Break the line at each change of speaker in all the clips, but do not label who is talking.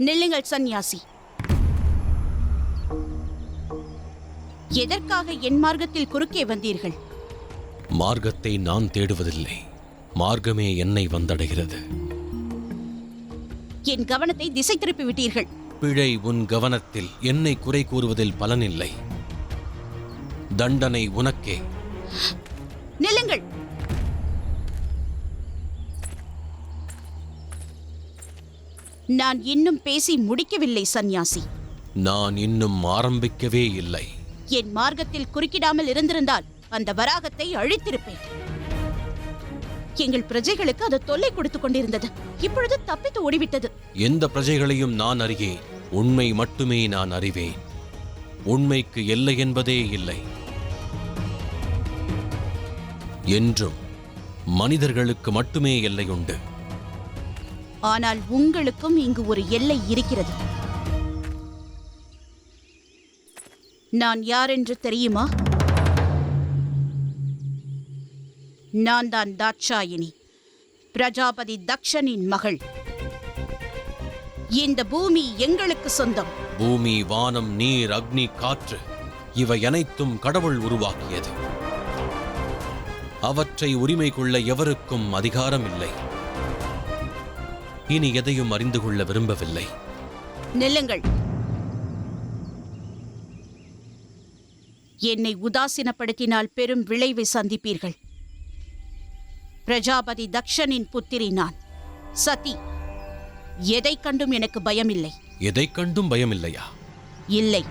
நில்லுங்கள் சந்நியாசி. எதற்காக என் மார்க்கத்தில் குறுக்கே வந்தீர்கள்?
மார்க்கத்தை நான் தேடுவதில்லை, மார்க்கமே என்னை வந்தடைகிறது.
என் கவனத்தை திசை திருப்பி விட்டீர்கள்.
பிழை உன் கவனத்தில், என்னை குறை கூறுவதில் பலனில்லை. தண்டனை உனக்கே.
நில்லுங்கள். நான் இன்னும் பேசி முடிக்கவில்லை சந்நியாசி.
நான் இன்னும் ஆரம்பிக்கவே இல்லை.
என் மார்க்கத்தில் குறுக்கிடாமல் இருந்திருந்தால் அந்த வராகத்தை அழித்திருப்பேன். எங்கள் பிரஜைகளுக்கு அது தொல்லை கொடுத்துக் கொண்டிருந்தது. இப்பொழுது தப்பித்து ஓடிவிட்டது.
எந்த பிரஜைகளையும் நான் அறியேன். உண்மை மட்டுமே நான் அறிவேன். உண்மைக்கு எல்லை என்பதே இல்லை. என்றும் மனிதர்களுக்கு மட்டுமே எல்லை உண்டு.
ஆனால் உங்களுக்கும் இங்கு ஒரு எல்லை இருக்கிறது. நான் யார் என்று தெரியுமா? நான் தான் தாட்சாயினி, பிரஜாபதி தக்ஷனின் மகள். இந்த பூமி எங்களுக்கு சொந்தம்.
பூமி, வானம், நீர், அக்னி, காற்று இவை அனைத்தும் கடவுள் உருவாக்கியது. அவற்றை உரிமை கொள்ள எவருக்கும் அதிகாரம் இல்லை. இனி எதையும் அறிந்து கொள்ள விரும்பவில்லை.
நில்லுங்கள். என்னை உதாசீனப்படுத்தினால் பெரும் விளைவை சந்திப்பீர்கள். பிரஜாபதி தக்ஷனின் புத்திரி நான், சதி. எதை கண்டும் எனக்கு பயமில்லை.
எதை கண்டும் பயமில்லையா?
இல்லை.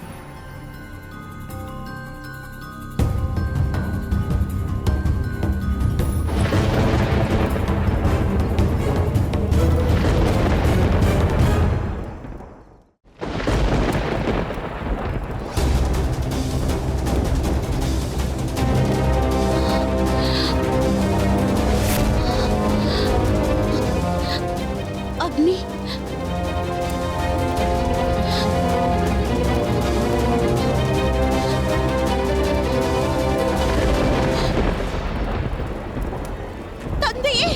அக்னி, தந்தையே,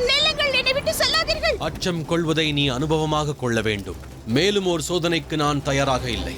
நில்லுங்கள், என்னை விட்டு செல்லாதீர்கள்.
அச்சம் கொள்வதை நீ அனுபவமாக கொள்ள வேண்டும். மேலும் ஒரு சோதனைக்கு நான் தயாராக இல்லை.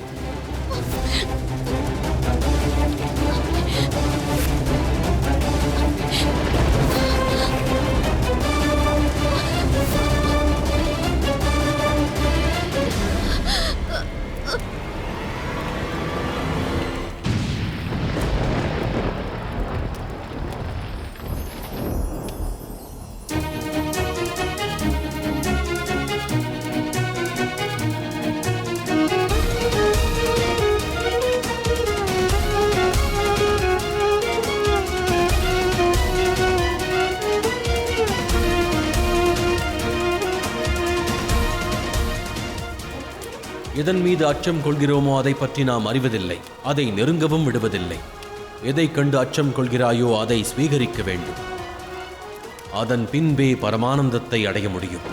எதன் மீது அச்சம் கொள்கிறோமோ அதை பற்றி நாம் அறிவதில்லை. அதை நெருங்கவும் விடுவதில்லை. எதை கண்டு அச்சம் கொள்கிறாயோ அதை ஸ்வீகரிக்க வேண்டும். அதன் பின்பே பரமானந்தத்தை அடைய முடியும்.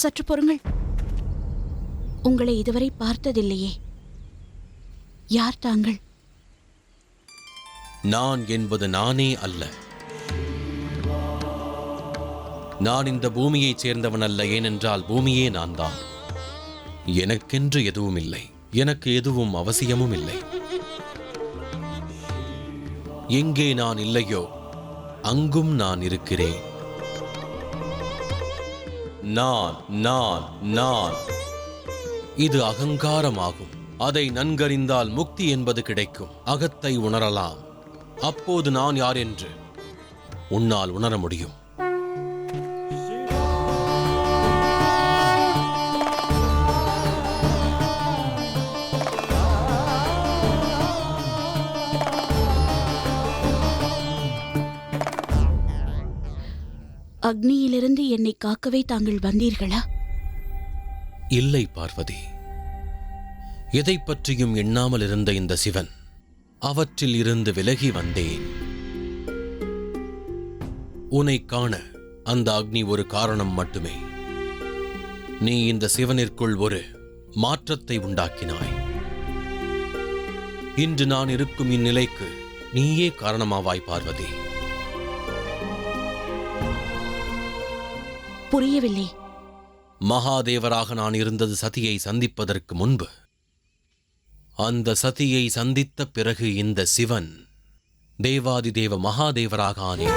சற்று பொறுங்கள். உங்களை இதுவரை பார்த்ததில்லையே. யார் தாங்கள்?
நான் என்பது நானே அல்ல. நான் இந்த பூமியைச் சேர்ந்தவன் அல்ல. ஏனென்றால் பூமியே நான் தான். எனக்கென்று எதுவும் இல்லை. எனக்கு எதுவும் அவசியமும் இல்லை. எங்கே நான் இல்லையோ அங்கும் நான் இருக்கிறேன். நான் நான் நான் இது அகங்காரமாகும். அதை நன்கறிந்தால் முக்தி என்பது கிடைக்கும். அகத்தை உணரலாம். அப்போது நான் யார் என்று உன்னால் உணர முடியும்.
அக்னியிலிருந்து என்னை காக்கவே தாங்கள் வந்தீர்களா?
இல்லை பார்வதி, எதை பற்றியும் எண்ணாமல் இருந்த இந்த சிவன், அவற்றில் இருந்து விலகி வந்தேன். உன்னை காண அந்த அக்னி ஒரு காரணம் மட்டுமே. நீ இந்த சிவனிற்குள் ஒரு மாற்றத்தை உண்டாக்கினாய். இன்று நான் இருக்கும் இந்நிலைக்கு நீயே காரணமாவாய் பார்வதி.
புரியவில்லை.
மகாதேவராக நான் இருந்தது சதியை சந்திப்பதற்கு முன்பு. அந்த சதியை சந்தித்த பிறகு இந்த சிவன் தேவாதிதேவ மகாதேவராக ஆனேன்.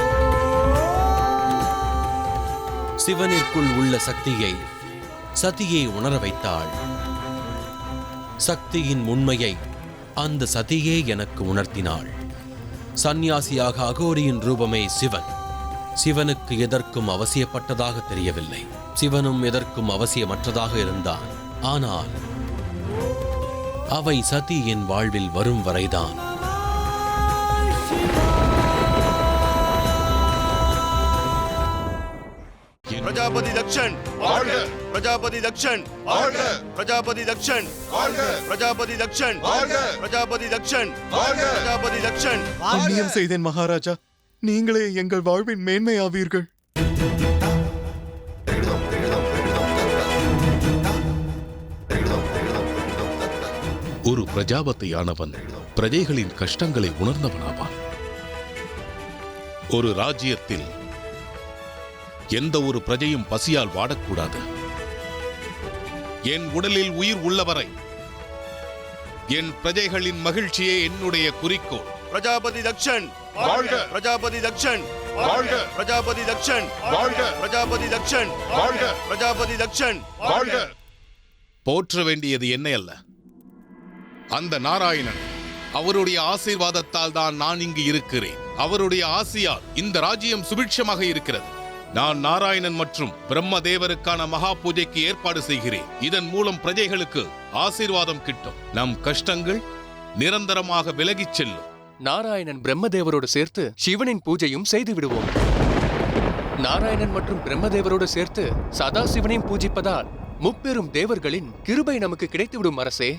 சிவனிற்குள் உள்ள சக்தியை சதியை உணர வைத்தாள். சக்தியின் உண்மையை அந்த சதியே எனக்கு உணர்த்தினாள். சந்நியாசியாக அகோரியின் ரூபமே சிவன். சிவனுக்கு எதற்கும் அவசியப்பட்டதாக தெரியவில்லை. சிவனும் எதற்கும் அவசியமற்றதாக இருந்தான். ஆனால் அவை சதி என் வாழ்வில் வரும் வரைதான்.
பிரஜாபதி தக்ஷன் வாழ்க! பிரஜாபதி தக்ஷன் வாழ்க! பிரஜாபதி தக்ஷன் வாழ்க! பிரஜாபதி தக்ஷன் வாழ்க! பிரஜாபதி தக்ஷன் வாழ்க! பிரஜாபதி தக்ஷன்.
புண்ணியம் செய்தேன் மகாராஜா. நீங்களே எங்கள் வாழ்வின் மேன்மையாவீர்கள்.
ஒரு பிரஜாபதியானவன் பிரஜைகளின் கஷ்டங்களை உணர்ந்தவனாவான். ஒரு ராஜ்யத்தில் எந்த ஒரு பிரஜையும் பசியால் வாடக்கூடாது. என் உடலில் உயிர் உள்ளவரை என் பிரஜைகளின் மகிழ்ச்சியே என்னுடைய குறிக்கோள்.
பிரஜாபதி தக்ஷன் வாழ்க! பிரஜாபதி தக்ஷன் வாழ்க! பிரஜாபதி தக்ஷன் வாழ்க! பிரஜாபதி தக்ஷன் வாழ்க! பிரஜாபதி தக்ஷன் வாழ்க!
போற்ற வேண்டியது என்னை அல்ல, அந்த நாராயணன். அவருடைய ஆசீர்வாதத்தால் தான் நான் இங்கு இருக்கிறேன். அவருடைய ஆசியால் இந்த ராஜ்யம் சுபிட்சமாக இருக்கிறது. நான் நாராயணன் மற்றும் பிரம்மதேவருக்கான மகா பூஜைக்கு ஏற்பாடு செய்கிறேன். இதன் மூலம் பிரஜைகளுக்கு ஆசீர்வாதம் கிட்டும். நம் கஷ்டங்கள் நிரந்தரமாக விலகிச் செல்லும்.
நாராயணன் பிரம்மதேவரோடு சேர்த்து சிவனின் பூஜையும் செய்து விடுவோம். நாராயணன் மற்றும் பிரம்மதேவரோடு சேர்த்து சதாசிவனையும் பூஜிப்பதால் முப்பெரும் தேவர்களின் கிருபை நமக்கு கிடைத்துவிடும் அரசே.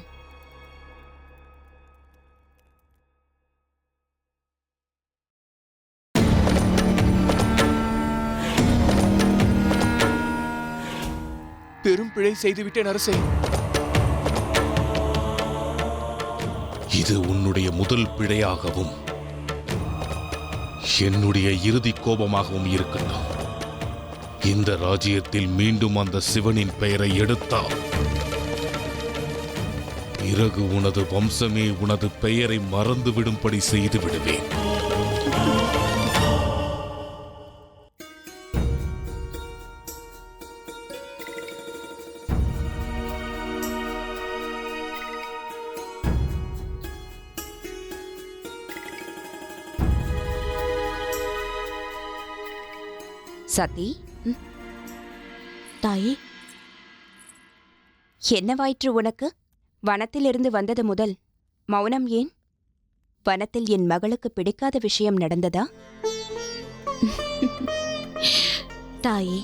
பெரும் பிழை செய்துவிட்டேன் அரசே.
இது உன்னுடைய முதல் பிழையாகவும் என்னுடைய இறுதி கோபமாகவும் இருக்கட்டும். இந்த ராஜ்யத்தில் மீண்டும் அந்த சிவனின் பெயரை எடுத்தால் பிறகு உனது வம்சமே உனது பெயரை மறந்துவிடும்படி செய்து விடுவேன்.
சதி,
தாயே,
என்னவாயிற்று உனக்கு? வனத்திலிருந்து வந்தது முதல் மௌனம் ஏன்? வனத்தில் என் மகளுக்கு பிடிக்காத விஷயம் நடந்ததா?
தாயே,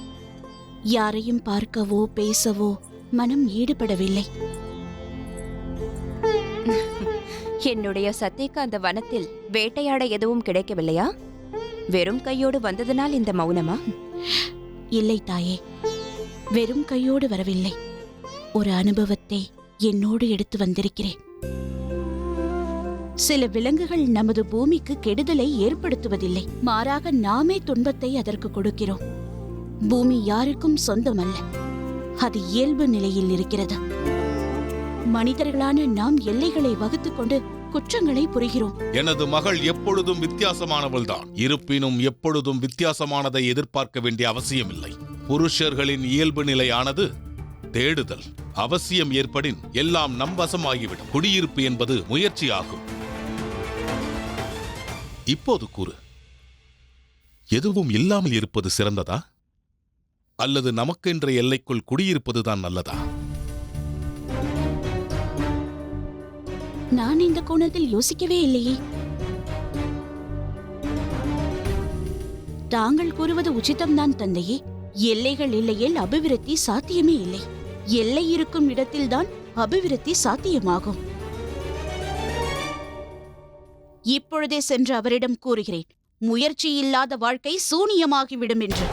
யாரையும் பார்க்கவோ பேசவோ மனம் ஈடுபடவில்லை.
என்னுடைய சத்திக்கு அந்த வனத்தில் வேட்டையாட எதுவும் கிடைக்கவில்லையா? வெறும் கையோடு வந்ததனால் இந்த மௌனமா?
இல்லை தாயே, வெறும் கையோடு வரவில்லை. ஒரு அனுபவத்தை என்னோடு எடுத்து வந்திருக்கிறேன். சில விலங்குகள் நமது பூமிக்கு கெடுதலை ஏற்படுத்துவதில்லை, மாறாக நாமே துன்பத்தை அதற்கு கொடுக்கிறோம். பூமி யாருக்கும் சொந்தமல்ல, அது இயல்பு நிலையில் இருக்கிறது. மனிதர்களான நாம் எல்லைகளை வகுத்துக் கொண்டு குற்றங்களை புரிகிறோம்.
எனது மகள் எப்பொழுதும் வித்தியாசமானவள் தான். இருப்பினும் எப்பொழுதும் வித்தியாசமானதை எதிர்பார்க்க வேண்டிய அவசியமில்லை. புருஷர்களின் இயல்பு நிலையானது தேடுதல். அவசியம் ஏற்படின் எல்லாம் நம் வசமாகிவிடும். குடியிருப்பு என்பது முயற்சி ஆகும். இப்போது கூறு, எதுவும் இல்லாமல் இருப்பது சிறந்ததா, அல்லது நமக்கென்ற எல்லைக்குள் குடியிருப்பதுதான் நல்லதா?
நான் இந்த கோணத்தில் யோசிக்கவே இல்லையே. தாங்கள் கூறுவது உச்சிதம்தான் தந்தையே. எல்லைகள் இல்லையேல் அபிவிருத்தி சாத்தியமே இல்லை. எல்லை இருக்கும் இடத்தில்தான் அபிவிருத்தி சாத்தியமாகும். இப்பொழுதே சென்று அவரிடம் கூறுகிறேன், முயற்சி இல்லாத வாழ்க்கை சூனியமாகிவிடும் என்று.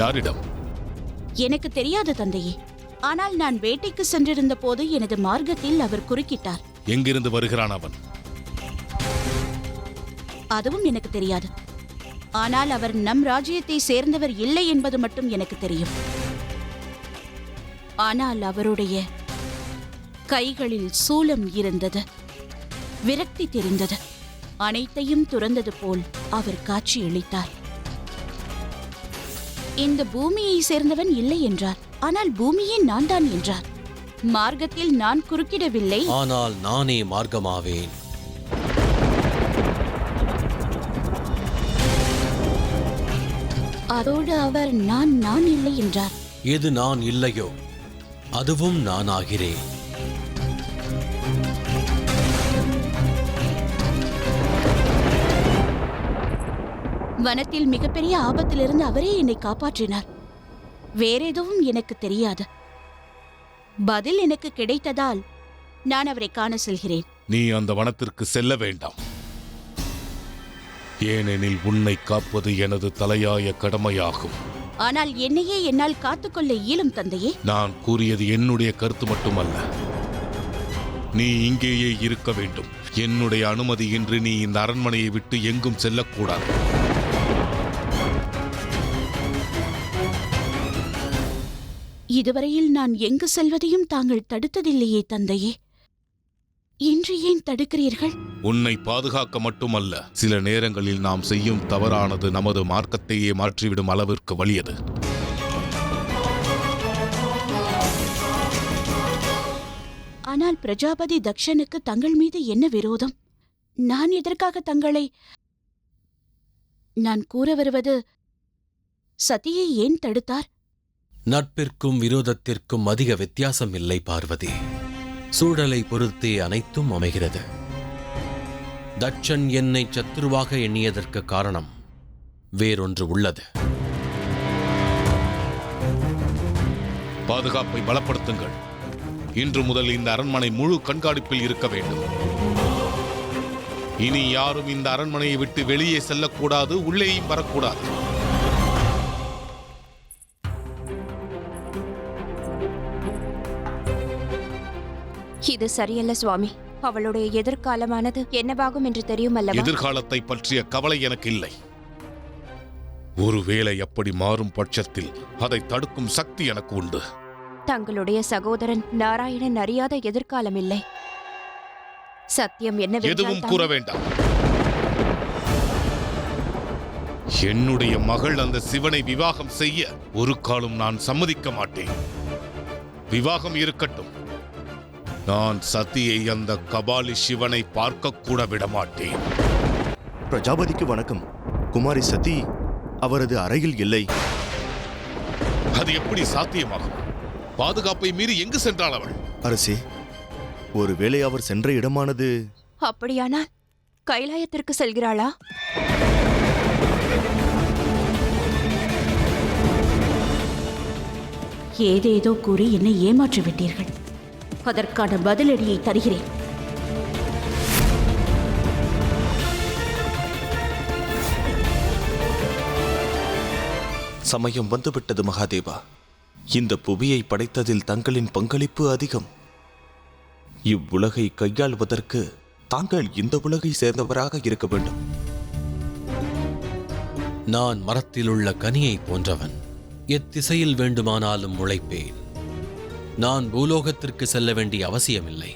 யாரிடம்?
எனக்கு தெரியாது தந்தையே. ஆனால் நான் வேட்டைக்கு சென்றிருந்த போது எனது மார்க்கத்தில் அவர் குறுக்கிட்டார்.
எங்கிருந்து வருகிறான் அவன்?
அதுவும் எனக்கு தெரியாது. ஆனால் அவர் நம் ராஜ்யத்தை சேர்ந்தவர் இல்லை என்பது மட்டும் எனக்கு தெரியும். ஆனால் அவருடைய கைகளில் சூலம் இருந்தது. விரக்தி தெரிந்தது. அனைத்தையும் துறந்தது போல் அவர் காட்சியளித்தார். இந்த பூமியை சேர்ந்தவன் இல்லை என்றார். ஆனால் பூமியே நான் தான் என்றார். மார்க்கத்தில் நான் குறுக்கிடவில்லை.
ஆனால் நானே மார்க்கமாவேன்.
அதோடு அவர் நான் இல்லை என்றார்.
எது நான் இல்லையோ அதுவும் நான் ஆகிறேன்.
வனத்தில் மிகப்பெரிய ஆபத்திலிருந்து அவரே என்னை காப்பாற்றினார். வேறெதுவும் எனக்கு தெரியாது. பதில் எனக்கு கிடைத்ததால் நான் அவரை காண செல்கிறேன்.
நீ அந்த வனத்திற்கு செல்ல வேண்டாம். ஏனெனில் உன்னை காப்பது எனது தலையாய கடமையாகும்.
ஆனால் என்னையே என்னால் காத்துக்கொள்ள இயலும் தந்தையே.
நான் கூறியது என்னுடைய கருத்து மட்டுமல்ல. நீ இங்கேயே இருக்க வேண்டும். என்னுடைய அனுமதியின்றி நீ இந்த அரண்மனையை விட்டு எங்கும் செல்லக்கூடாது.
இதுவரையில் நான் எங்கு செல்வதையும் தாங்கள் தடுத்ததில்லையே தந்தையே. இன்று ஏன் தடுக்கிறீர்கள்?
உன்னை பாதுகாக்க மட்டுமல்ல, சில நேரங்களில் நாம் செய்யும் தவறானது நமது மார்க்கத்தையே மாற்றிவிடும் அளவிற்கு வலியது.
ஆனால் பிரஜாபதி தக்ஷனுக்கு தங்கள் மீது என்ன விரோதம்? நான் எதற்காக தங்களை... நான் கூற வருவது, சதியை ஏன் தடுத்தார்?
நட்பிற்கும் விரோதத்திற்கும் அதிக வித்தியாசம் இல்லை பார்வதி. சூழலை பொறுத்தே அனைத்தும் அமைகிறது. தட்சன் என்னை சத்துருவாக எண்ணியதற்கு காரணம் வேறொன்று உள்ளது.
பாதுகாப்பை பலப்படுத்துங்கள். இன்று முதல் இந்த அரண்மனை முழு கண்காணிப்பில் இருக்க வேண்டும். இனி யாரும் இந்த அரண்மனையை விட்டு வெளியே செல்லக்கூடாது, உள்ளேயும் வரக்கூடாது.
இது சரியல்ல சுவாமி. அவளுடைய எதிர்காலமானது என்னவாகும் என்று தெரியும் அல்லவா?
எதிர்காலத்தை பற்றிய கவலை எனக்கு இல்லை. ஒருவேளை எப்படி மாறும் பட்சத்தில் அதை தடுக்கும் சக்தி எனக்கு உண்டு.
தங்களுடைய சகோதரன் நாராயணன் அறியாத எதிர்காலம் இல்லை. சத்தியம் என்னவென்றால்
எதுவும் கூற வேண்டாம். என்னுடைய மகள் அந்த சிவனை விவாகம் செய்ய ஒரு காலம் நான் சம்மதிக்க மாட்டேன். விவாகம் இருக்கட்டும், நான் சதியை அந்த கபாலி சிவனை பார்க்க கூட விடமாட்டேன்.
பிரஜாபதிக்கு வணக்கம். குமாரி சதி அவரது அறையில் இல்லை.
அது எப்படி சாத்தியமாகும்? பாதுகாப்பை மீறி எங்கு சென்றாள் அவள்?
அரசே, ஒருவேளை அவர் சென்ற இடமானது...
அப்படியானால் கைலாயத்திற்கு செல்கிறாளா?
ஏதேதோ கூறி என்னை ஏமாற்றி விட்டீர்கள். அதற்கான பதிலடியை தருகிறேன்.
சமயம் வந்துவிட்டது மகாதேவா. இந்த புவியை படைத்ததில் தங்களின் பங்களிப்பு அதிகம். இவ்வுலகை கையாளுவதற்கு தாங்கள் இந்த உலகை சேர்ந்தவராக இருக்க வேண்டும்.
நான் மரத்திலுள்ள கனியை போன்றவன். எத்திசையில் வேண்டுமானாலும் முளைப்பேன். நான் பூலோகத்திற்கு செல்ல வேண்டிய அவசியமில்லை.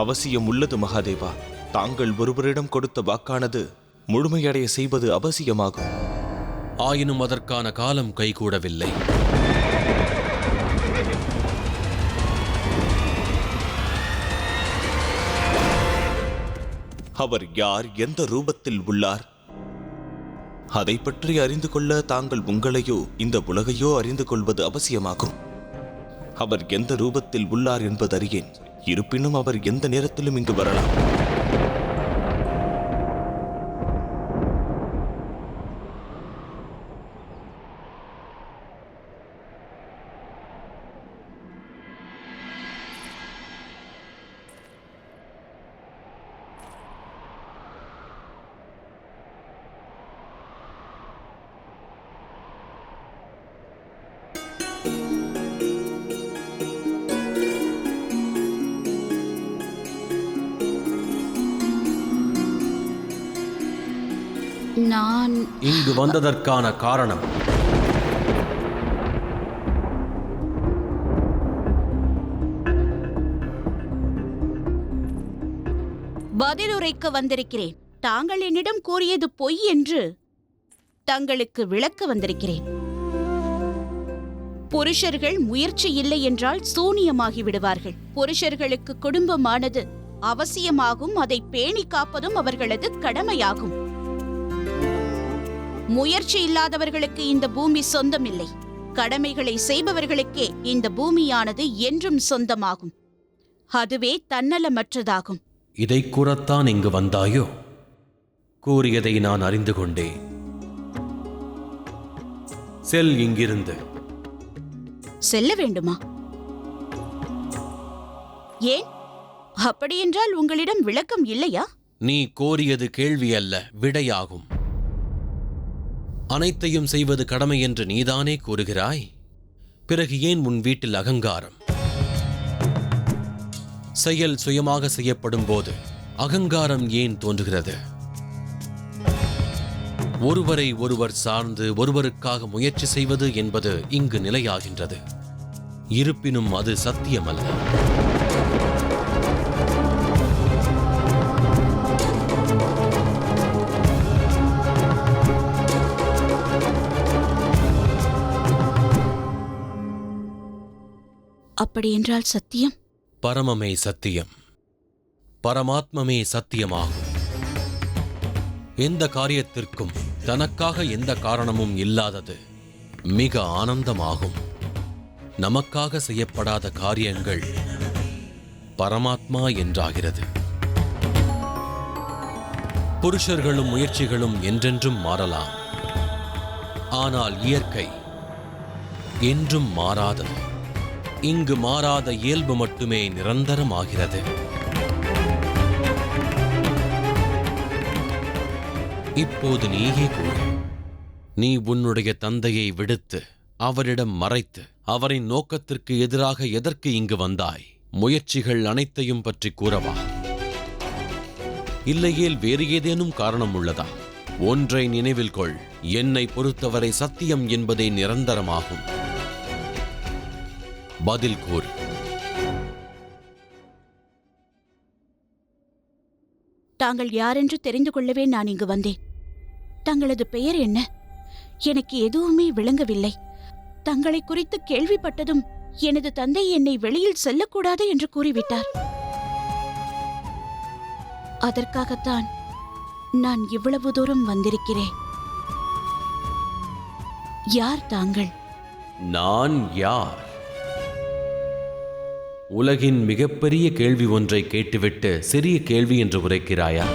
அவசியம் உள்ளது மகாதேவா. தாங்கள் ஒருவரிடம் கொடுத்த வாக்கானது முழுமையடைய செய்வது அவசியமாகும்.
ஆயினும் அதற்கான காலம் கைகூடவில்லை.
அவர் யார், எந்த ரூபத்தில் உள்ளார், அதை பற்றி அறிந்து கொள்ள தாங்கள் உங்களையோ இந்த உலகையோ அறிந்து கொள்வது அவசியமாகும். அவர் எந்த ரூபத்தில் உள்ளார் என்பது அறியேன். இருப்பினும் அவர் எந்த நேரத்திலும் இங்கு வரலாம்.
நான்
இங்கு வந்ததற்கான காரணம்
பதிலுரைக்க வந்திருக்கிறேன். தாங்கள் என்னிடம் கூறியது பொய் என்று தங்களுக்கு விளக்க வந்திருக்கிறேன். புருஷர்கள் முயற்சி இல்லை என்றால் சூனியமாகி விடுவார்கள். புருஷர்களுக்கு குடும்பமானது அவசியமாகும். அதை பேணி காப்பதும் அவர்களது கடமையாகும். முயற்சி இல்லாதவர்களுக்கு இந்த பூமி சொந்தமில்லை. கடமைகளை செய்பவர்களுக்கே இந்த பூமியானது என்றும் சொந்தமாகும். அதுவே தன்னலமற்றதாகும்.
இதை கூறத்தான் இங்கு வந்தாயோ? கூறியதை நான் அறிந்து கொண்டேன். செல் இங்கிருந்து.
செல்ல வேண்டுமா? ஏன்? அப்படியென்றால் உங்களிடம் விளக்கம் இல்லையா?
நீ கோரியது கேள்வி அல்ல, விடையாகும். அனைத்தையும் செய்வது கடமை என்று நீதானே கூறுகிறாய். பிறகு ஏன் உன் வீட்டில் அகங்காரம்? செயல் சுயமாக செய்யப்படும் போது அகங்காரம் ஏன் தோன்றுகிறது? ஒருவரை ஒருவர் சார்ந்து ஒருவருக்காக முயற்சி செய்வது என்பது இங்கு நிலையாகின்றது. இருப்பினும் அது சத்தியமல்ல.
அப்படியென்றால் சத்தியம்?
பரமமே சத்தியம். பரமாத்மமே சத்தியமாகும். எந்த காரியத்திற்கும் தனக்காக எந்த காரணமும் இல்லாதது மிக ஆனந்தமாகும். நமக்காக செய்யப்படாத காரியங்கள் பரமாத்மா என்றாகிறது. புருஷர்களும் முயற்சிகளும் என்றென்றும் மாறலாம். ஆனால் இயற்கை என்றும் மாறாதது. இங்கு மாறாத இயல்பு மட்டுமே நிரந்தரமாகிறது. இப்போது நீயே கூறு. நீ உன்னுடைய தந்தையை விடுத்து அவரிடம் மறைத்து அவரின் நோக்கத்திற்கு எதிராக எதற்கு இங்கு வந்தாய்? முயற்சிகள் அனைத்தையும் பற்றி கூறவா? இல்லையேல் வேறு ஏதேனும் காரணம் உள்ளதா? ஒன்றை நினைவில் கொள். என்னை பொறுத்தவரை சத்தியம் என்பதே நிரந்தரமாகும். பதில் கூறு.
தாங்கள் யாரென்று தெரிந்து கொள்ளவே நான் இங்கு வந்தேன். தங்களது பெயர் என்ன? எனக்கு எதுவுமே விளங்கவில்லை. தங்களை குறித்து கேள்விப்பட்டதும் எனது தந்தை என்னை வெளியில் செல்லக்கூடாது என்று கூறிவிட்டார். அதற்காகத்தான் நான் இவ்வளவு தூரம் வந்திருக்கிறேன். யார் தாங்கள்?
நான் யார்? உலகின் மிகப்பெரிய கேள்வி ஒன்றை கேட்டுவிட்டு சிறிய கேள்வி என்று உரைக்கிறாயா?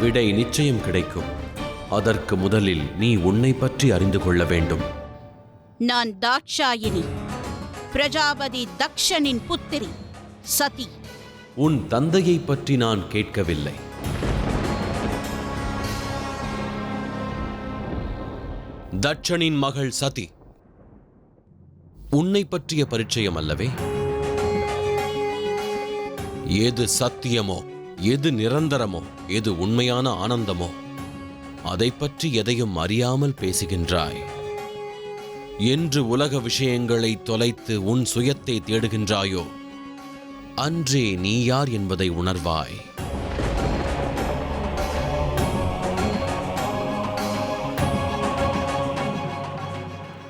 விடை நிச்சயம் கிடைக்கும். அதற்கு முதலில் நீ உன்னை பற்றி அறிந்து கொள்ள வேண்டும்.
நான் தாட்சாயினி, பிரஜாபதி தக்ஷனின் புத்திரி சதி.
உன் தந்தையை பற்றி நான் கேட்கவில்லை. தட்சனின் மகள் சதி. உன்னை பற்றிய பரிச்சயம் அல்லவே. எது சத்தியமோ, எது நிரந்தரமோ, எது உண்மையான ஆனந்தமோ அதை பற்றி எதையும் அறியாமல் பேசுகின்றாய். என்று உலக விஷயங்களை தொலைத்து உன் சுயத்தை தேடுகின்றாயோ அன்றே நீ யார் என்பதை உணர்வாய்.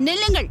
நில்லுங்கள்.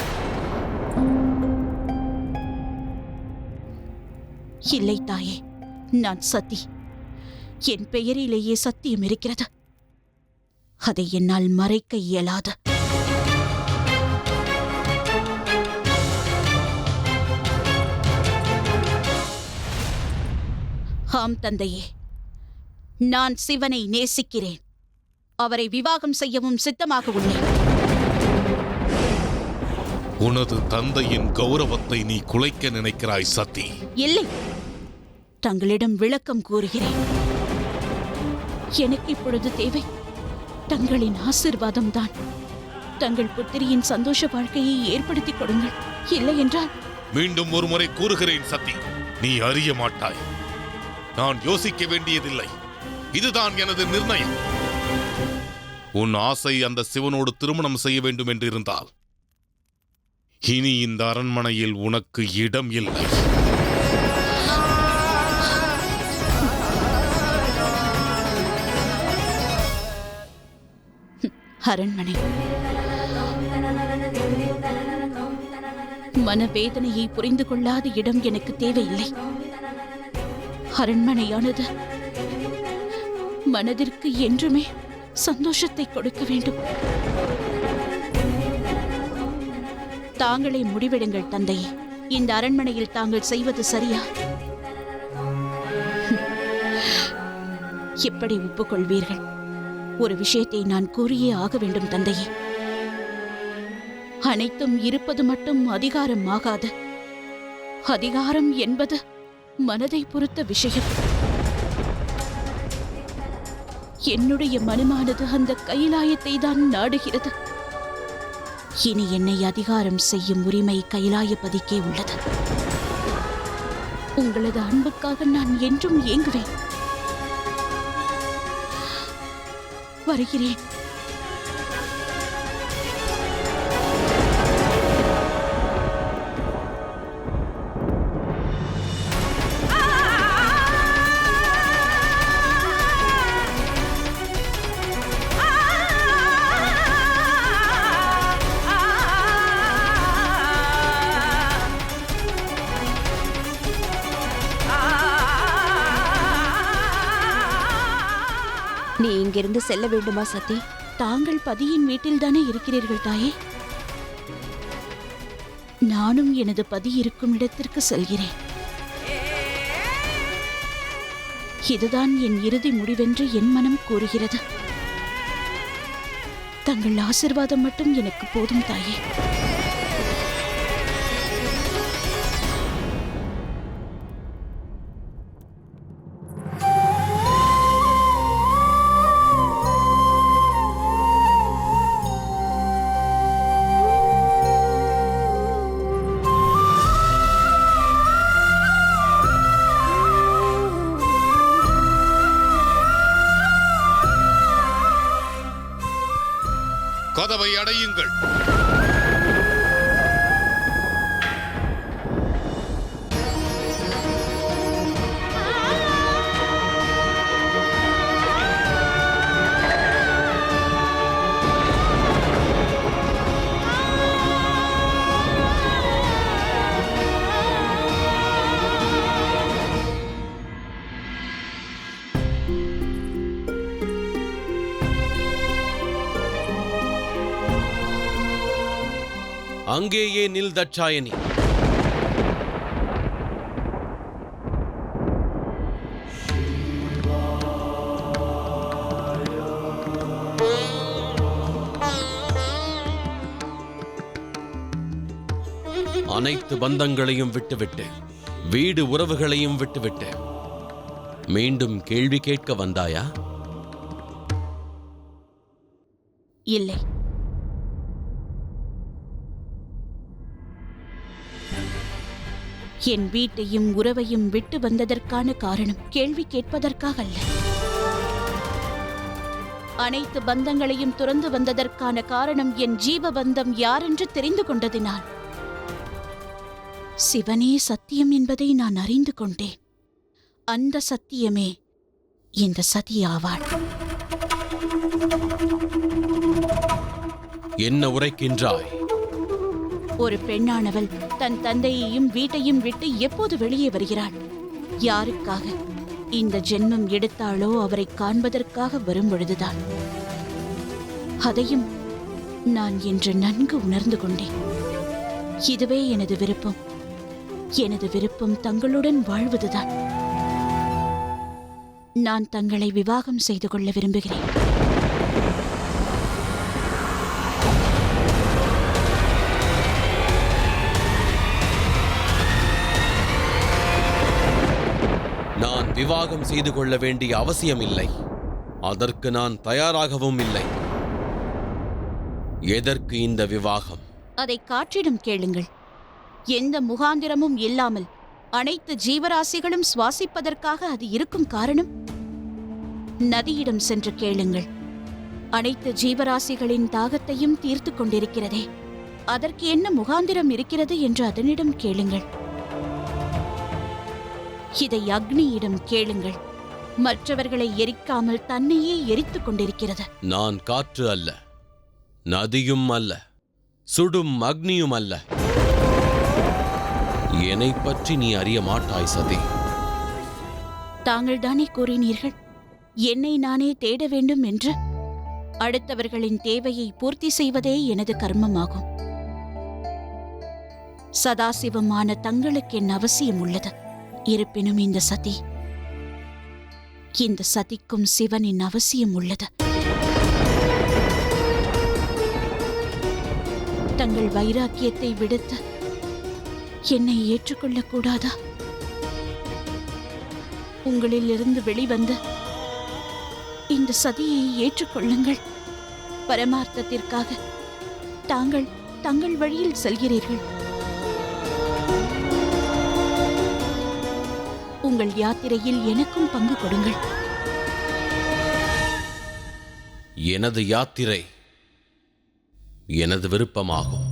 இல்லை தாயே, நான் சதி. என் பெயரிலேயே சத்தியம் இருக்கிறது. அதை என்னால் மறைக்க இயலாது. ஆம் தந்தையே, நான் சிவனை நேசிக்கிறேன். அவரை விவாகம் செய்யவும் சித்தமாக உள்ளேன்.
உனது தந்தையின் கௌரவத்தை நீ குலைக்க நினைக்கிறாய் சதி.
இல்லை, தங்களிடம் விளக்கம் கூறுகிறேன். எனக்கு இப்பொழுது தேவை தங்களின் ஆசீர்வாதம் தான். தங்கள் புத்திரியின் சந்தோஷ வாழ்க்கையை ஏற்படுத்திக் கொடுங்கள். இல்லை என்றால்...
மீண்டும் ஒரு முறை கூறுகிறேன் சதி, நீ அறிய மாட்டாய். நான் யோசிக்க வேண்டியதில்லை. இதுதான் எனது நிர்ணயம். உன் ஆசை அந்த சிவனோடு திருமணம் செய்ய வேண்டும் என்று இருந்தால் இனி இந்த அரண்மனையில் உனக்கு இடம் இல்லை.
அரண்மனை மனவேதனையை புரிந்து கொள்ளாத இடம் எனக்கு தேவையில்லை. அரண்மனையானது மனதிற்கு என்றுமே சந்தோஷத்தை கொடுக்க வேண்டும். தாங்களே முடிவெடுங்கள் தந்தையே. இந்த அரண்மனையில் தாங்கள் செய்வது சரியா? எப்படி ஒப்புக்கொள்வீர்கள்? ஒரு விஷயத்தை நான் கூறியே ஆக வேண்டும் தந்தையே. அனைத்தும் இருப்பது மட்டும் அதிகாரம் ஆகாது. அதிகாரம் என்பது மனதை பொறுத்த விஷயம். என்னுடைய மனமானது அந்த கைலாயத்தை தான் நாடுகிறது. இனி என்னை அதிகாரம் செய்யும் உரிமை கைலாயபதிக்கே உள்ளது. உங்களது அன்புக்காக நான் என்றும் ஏங்குவேன். வருகிறேன்.
நீ இங்கிருந்து செல்ல வேண்டுமா சதி?
தாங்கள் பதியின் வீட்டில் தானே இருக்கிறீர்கள் தாயே. நானும் எனது பதி இருக்கும் இடத்திற்கு செல்கிறேன். இதுதான் என் இறுதி முடிவென்று என் மனம் கூறுகிறது. தங்கள் ஆசீர்வாதம் மட்டும் எனக்கு போதும் தாயே.
கதவை அடையுங்கள்.
அங்கேயே நில் தட்சாயணி. அனைத்து பந்தங்களையும் விட்டுவிட்டு, வீடு உறவுகளையும் விட்டுவிட்டு மீண்டும் கேள்வி கேட்க வந்தாயா?
இல்லை. என் வீட்டையும் உறவையும் விட்டு வந்ததற்கான காரணம் கேள்வி கேட்பதற்காக அல்ல. அனைத்து பந்தங்களையும் துறந்து வந்ததற்கான காரணம் என் ஜீவ பந்தம் யாரென்று தெரிந்து கொண்டதினால். சிவனே சத்தியம் என்பதை நான் அறிந்து கொண்டேன். அந்த சத்தியமே இந்த சதி ஆவாள்.
என்ன உரைக்கின்றாய்?
ஒரு பெண்ணானவள் தன் தந்தையையும் வீட்டையும் விட்டு எப்போது வெளியே வருகிறாள்? யாருக்காக இந்த ஜென்மம் எடுத்தாளோ அவரை காண்பதற்காக வரும் பொழுதுதான். அதையும் நான் இன்று நன்கு உணர்ந்து கொண்டேன். இதுவே எனது விருப்பம். எனது விருப்பம் தங்களுடன் வாழ்வதுதான். நான் தங்களை விவாகம் செய்து கொள்ள விரும்புகிறேன்.
நான் விவாகம் செய்து கொள்ள வேண்டிய அவசியம் இல்லை. அதற்கு நான் தயாராகவும் இல்லை. எதற்கு இந்த விவாகம்?
அதை காற்றிடம் கேளுங்கள். எந்த முகாந்திரமும் இல்லாமல் அனைத்து ஜீவராசிகளும் சுவாசிப்பதற்காக அது இருக்கும் காரணம்? நதியிடம் சென்று கேளுங்கள். அனைத்து ஜீவராசிகளின் தாகத்தையும் தீர்த்து கொண்டிருக்கிறதே, அதற்கு என்ன முகாந்திரம் இருக்கிறது என்று அதனிடம் கேளுங்கள். இதை அக்னியிடம் கேளுங்கள். மற்றவர்களை எரிக்காமல் தன்னையே எரித்துக் கொண்டிருக்கிறது.
நான் காற்று அல்ல, நதியும் அல்ல, சுடும் அக்னியும் அல்ல. என்னை பற்றி நீ அறிய மாட்டாய் சதி.
தாங்கள் தானே கூறினீர்கள் என்னை நானே தேட வேண்டும் என்று. அடுத்தவர்களின் தேவையை பூர்த்தி செய்வதே எனது கர்மமாகும். சதாசிவமான தங்களுக்கு என் அவசியம் உள்ளது. இருப்பினும் இந்த சதிக்கும் சிவனின் அவசியம் உள்ளது. தங்கள் வைராக்கியத்தை விடுத்து என்னை ஏற்றுக்கொள்ளக்கூடாதா? உங்களிலிருந்து வெளிவந்து இந்த சதியை ஏற்றுக்கொள்ளுங்கள். பரமார்த்தத்திற்காக தாங்கள் தங்கள் வழியில் செல்கிறீர்கள். உங்கள் யாத்திரையில் எனக்கும் பங்கு கொடுங்கள்.
எனது யாத்திரை எனது விருப்பமாகும்.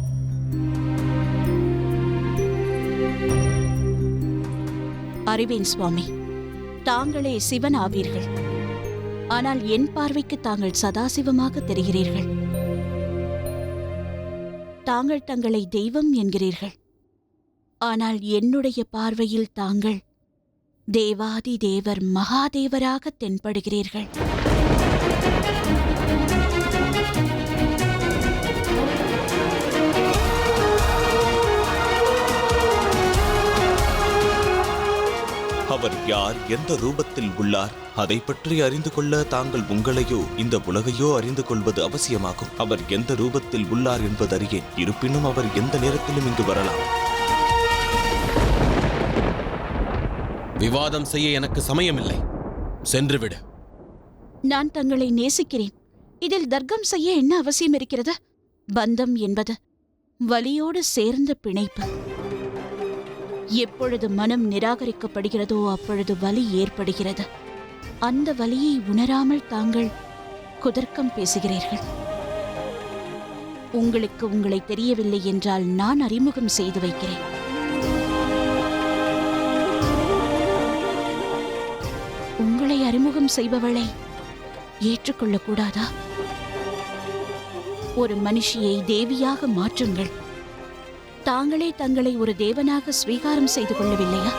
அறிவேன் சுவாமி, தாங்களே சிவன் ஆவீர்கள். ஆனால் என் பார்வைக்கு தாங்கள் சதாசிவமாக தெரிகிறீர்கள். தாங்கள் தங்களை தெய்வம் என்கிறீர்கள். ஆனால் என்னுடைய பார்வையில் தாங்கள் தேவாதி தேவர் மகாதேவராக தென்படுகிறீர்கள்.
அவர் யார், எந்த ரூபத்தில் உள்ளார், அதை பற்றி அறிந்து கொள்ள தாங்கள் உங்களையோ இந்த உலகையோ அறிந்து கொள்வது அவசியமாகும். அவர் எந்த ரூபத்தில் உள்ளார் என்பதறியேன். இருப்பினும் அவர் எந்த நேரத்திலும் இங்கு வரலாம்.
விவாதம் செய்ய எனக்கு சமயமில்லை. சென்றுவிடு.
நான் தங்களை நேசிக்கிறேன். இதில் தர்க்கம் செய்ய என்ன அவசியம் இருக்கிறது? பந்தம் என்பது வலியோடு சேர்ந்த பிணைப்பு. எப்பொழுது மனம் நிராகரிக்கப்படுகிறதோ அப்பொழுது வலி ஏற்படுகிறது. அந்த வலியை உணராமல் தாங்கள் குதர்க்கம் பேசுகிறீர்கள். உங்களுக்கு உங்களை தெரியவில்லை என்றால் நான் அறிமுகம் செய்து வைக்கிறேன். உங்களை அறிமுகம் செய்பவளை ஏற்றுக்கொள்ளக்கூடாதா? ஒரு மனுஷியை தேவியாக மாற்றுங்கள். தாங்களே தங்களை ஒரு தேவனாக ஸ்வீகாரம் செய்து கொள்ளவில்லையா?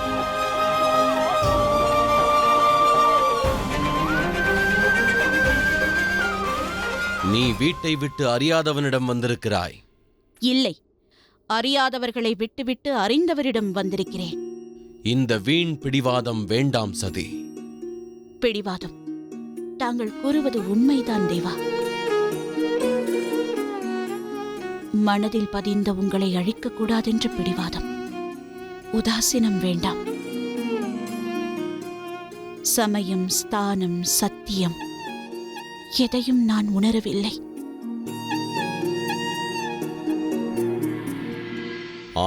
நீ வீட்டை விட்டு அறியாதவனிடம் வந்திருக்கிறாய்.
இல்லை, அறியாதவர்களை விட்டுவிட்டு அறிந்தவரிடம் வந்திருக்கிறேன்.
இந்த வீண் பிடிவாதம் வேண்டாம் சதி.
பிடிவாதம்? தாங்கள் கூறுவது உண்மைதான் தேவா. மனதில் பதிந்த உங்களை அழிக்கக்கூடாதென்ற பிடிவாதம். உதாசீனம் வேண்டாம். சமயம், ஸ்தானம், சத்தியம் எதையும் நான் உணரவில்லை.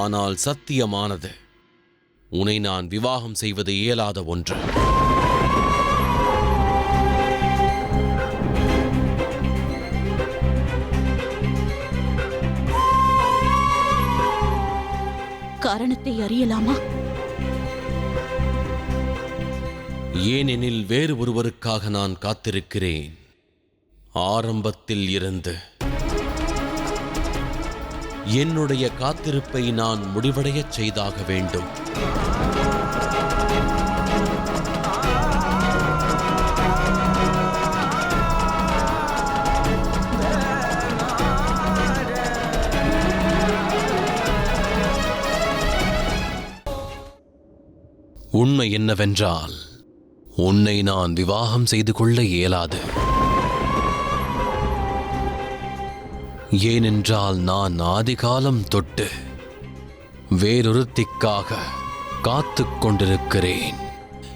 ஆனால் சத்தியமானது. உன்னை நான் விவாகம் செய்வது இயலாத ஒன்று.
காரணத்தை அறியலாமா?
ஏனெனில் வேறு ஒருவருக்காக நான் காத்திருக்கிறேன். ஆரம்பத்தில் இருந்து என்னுடைய காத்திருப்பை நான் முடிவடையச் செய்தாக வேண்டும். உண்மை என்னவென்றால் உன்னை நான் விவாகம் செய்து கொள்ள இயலாது. ஏனென்றால் நான் ஆதிகாலம் தொட்டு வேறொருத்திக்காக காத்துக் கொண்டிருக்கிறேன்.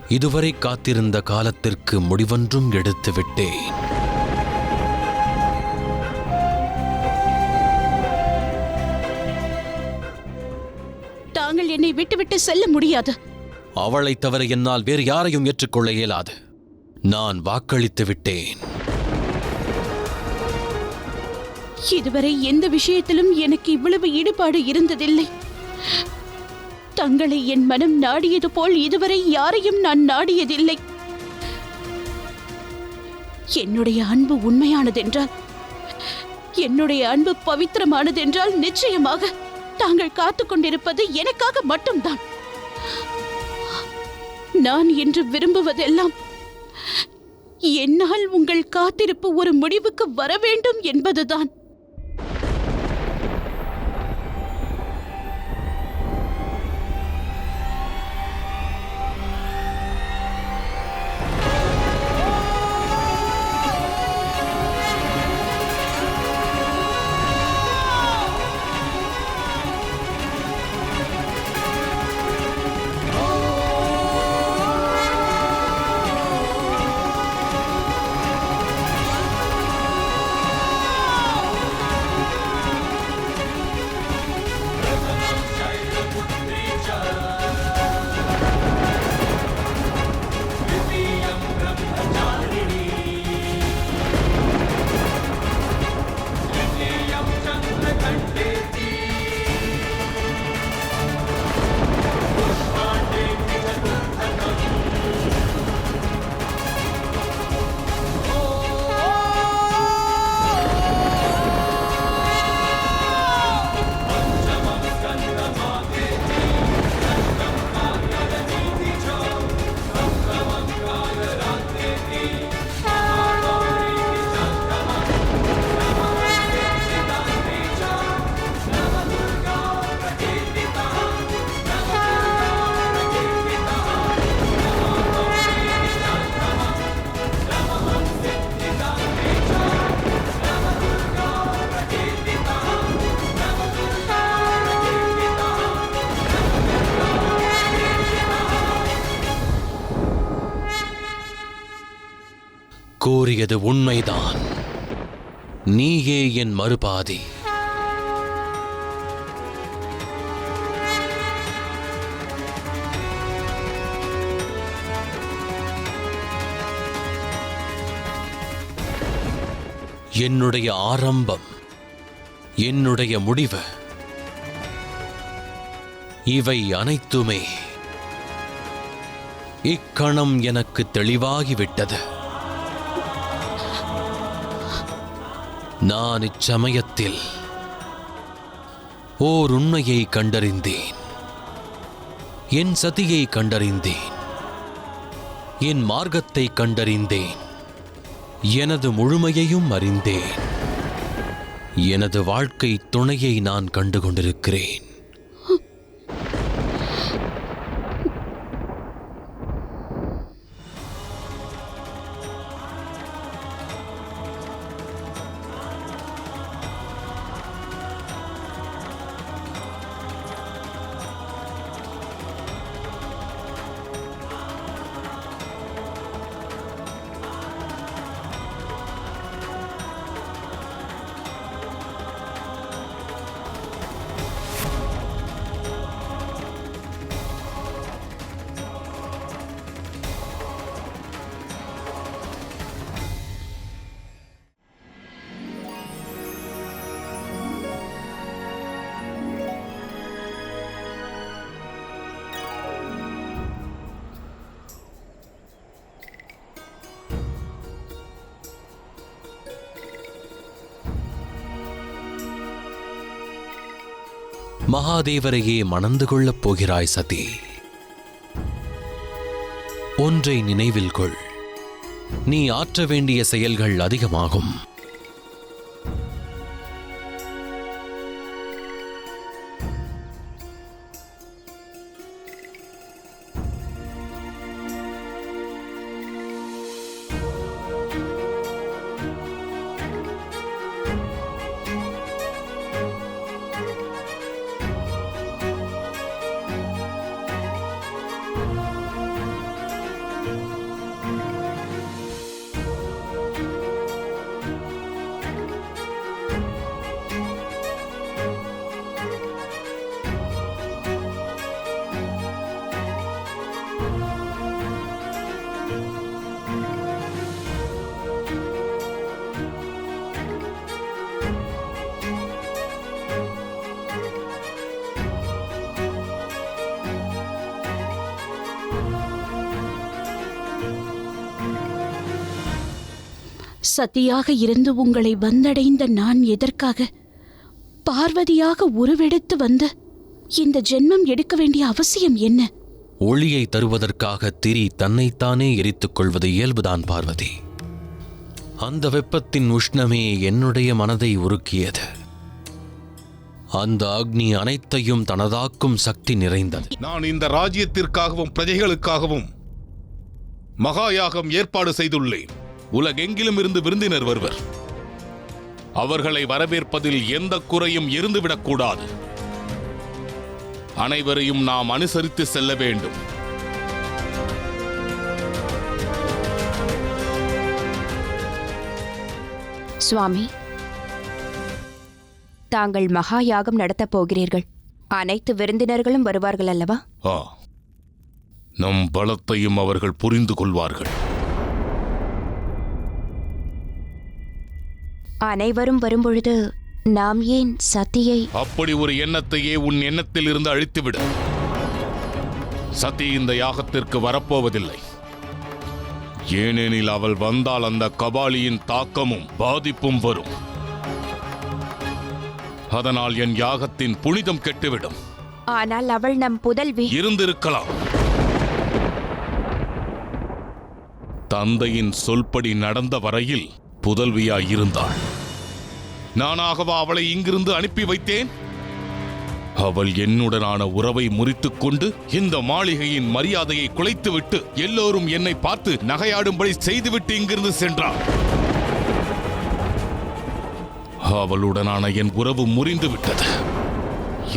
இதுவரை காத்திருந்த காலத்திற்கு முடிவொன்றும் எடுத்து விட்டேன்.
தாங்கள் என்னை விட்டுவிட்டு செல்ல முடியாது.
அவளை தவிர என்னால் வேறு யாரையும் ஏற்றுக்கொள்ள இயலாது. நான் வாக்களித்து விட்டேன்.
இதுவரை எந்த விஷயத்திலும் எனக்கு இவ்வளவு ஈடுபாடு இருந்ததில்லை. தங்களை என் மனம் நாடியது போல் இதுவரை யாரையும் நான் நாடியதில்லை. என்னுடைய அன்பு உண்மையானதென்றால், என்னுடைய அன்பு பவித்திரமானதென்றால் நிச்சயமாக தாங்கள் காத்துக் கொண்டிருப்பது எனக்காக மட்டும்தான். நான் இன்று விரும்புவதெல்லாம் என்னால் உங்கள் காத்திருப்பு ஒரு முடிவுக்கு வர வேண்டும் என்பதுதான்.
கூறியது உண்மைதான். நீயே என் மறுபாதி. என்னுடைய ஆரம்பம், என்னுடைய முடிவு, இவை அனைத்துமே இக்கணம் எனக்கு தெளிவாகிவிட்டது. நான் இச்சமயத்தில் ஓர் உண்மையை கண்டறிந்தேன். என் சதியை கண்டறிந்தேன். என் மார்க்கத்தை கண்டறிந்தேன். எனது முழுமையையும் அறிந்தேன். எனது வாழ்க்கை துணையை நான் கண்டு கொண்டிருக்கிறேன். மகாதேவரையே மணந்து கொள்ளப் போகிறாய் சதி. ஒன்றை நினைவில் கொள். நீ ஆற்ற வேண்டிய செயல்கள் அதிகமாகும்.
சதியாக இருந்து உங்களை வந்தடைந்த நான் எதற்காக பார்வதியாக உருவெடுத்து வந்து இந்த ஜென்மம் எடுக்க வேண்டிய அவசியம் என்ன?
ஒளியை தருவதற்காக திரி தன்னைத்தானே எரித்துக் கொள்வது இயல்புதான் பார்வதி. அந்த வெப்பத்தின் உஷ்ணமே என்னுடைய மனதை உருக்கியது. அந்த அக்னி அனைத்தையும் தனதாக்கும் சக்தி நிறைந்தது.
நான் இந்த ராஜ்யத்திற்காகவும் பிரஜைகளுக்காகவும் மகாயாகம் ஏற்பாடு செய்துள்ளேன். உலகெங்கிலும் இருந்து விருந்தினர் வருவர். அவர்களை வரவேற்பதில் எந்த குறையும் இருந்துவிடக்கூடாது. அனைவரையும் நாம் அனுசரித்து செல்ல வேண்டும்.
சுவாமி, தாங்கள் மகா யாகம் நடத்தப் போகிறீர்கள். அனைத்து விருந்தினர்களும் வருவார்கள் அல்லவா?
நம் பலத்தையும் அவர்கள் புரிந்து கொள்வார்கள்.
அனைவரும் வரும்பொழுது நாம் ஏன் சதியை?
அப்படி ஒரு எண்ணத்தையே உன் எண்ணத்தில் இருந்து அழித்துவிடு. சதி இந்த யாகத்திற்கு வரப்போவதில்லை. ஏனெனில் அவள் வந்தால் அந்த கபாலியின் தாக்கமும் பாதிப்பும் வரும். அதனால் என் யாகத்தின் புனிதம் கெட்டுவிடும்.
ஆனால் அவள் நம் புதல்வி.
இருந்திருக்கலாம். தந்தையின் சொல்படி நடந்த வரையில் புதல்வியாய் இருந்தாள். நானாகவா அவளை இங்கிருந்து அனுப்பி வைத்தேன்? அவள் என்னுடனான உறவை முறித்துக் கொண்டு இந்த மாளிகையின் மரியாதையை குலைத்துவிட்டு எல்லோரும் என்னை பார்த்து நகையாடும்படி செய்துவிட்டு இங்கிருந்து சென்றாள். அவளுடனான என் உறவு முறிந்து விட்டது.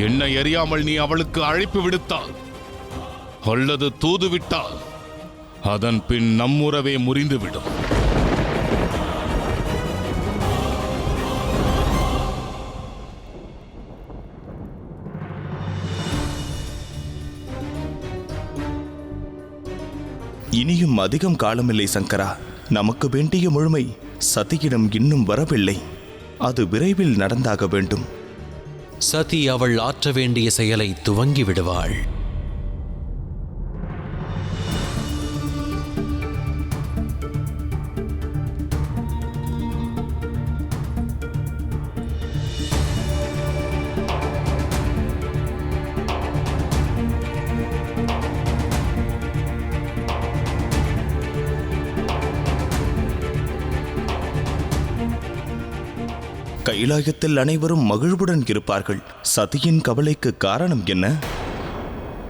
என்னை அறியாமல் நீ அவளுக்கு அழைப்பு விடுத்தால் அல்லது தூதுவிட்டால் அதன் பின் நம் உறவே முறிந்துவிடும்.
இனியும் அதிகம் காலமில்லை சங்கரா. நமக்கு வேண்டிய முழுமை சதியிடம் இன்னும் வரவில்லை. அது விரைவில் நடந்தாக வேண்டும்.
சதி அவள் ஆற்ற வேண்டிய செயலை துவங்கி விடுவாள்.
கைலாயத்தில் அனைவரும் மகிழ்வுடன் இருப்பார்கள். சதியின் கவலைக்கு காரணம் என்ன?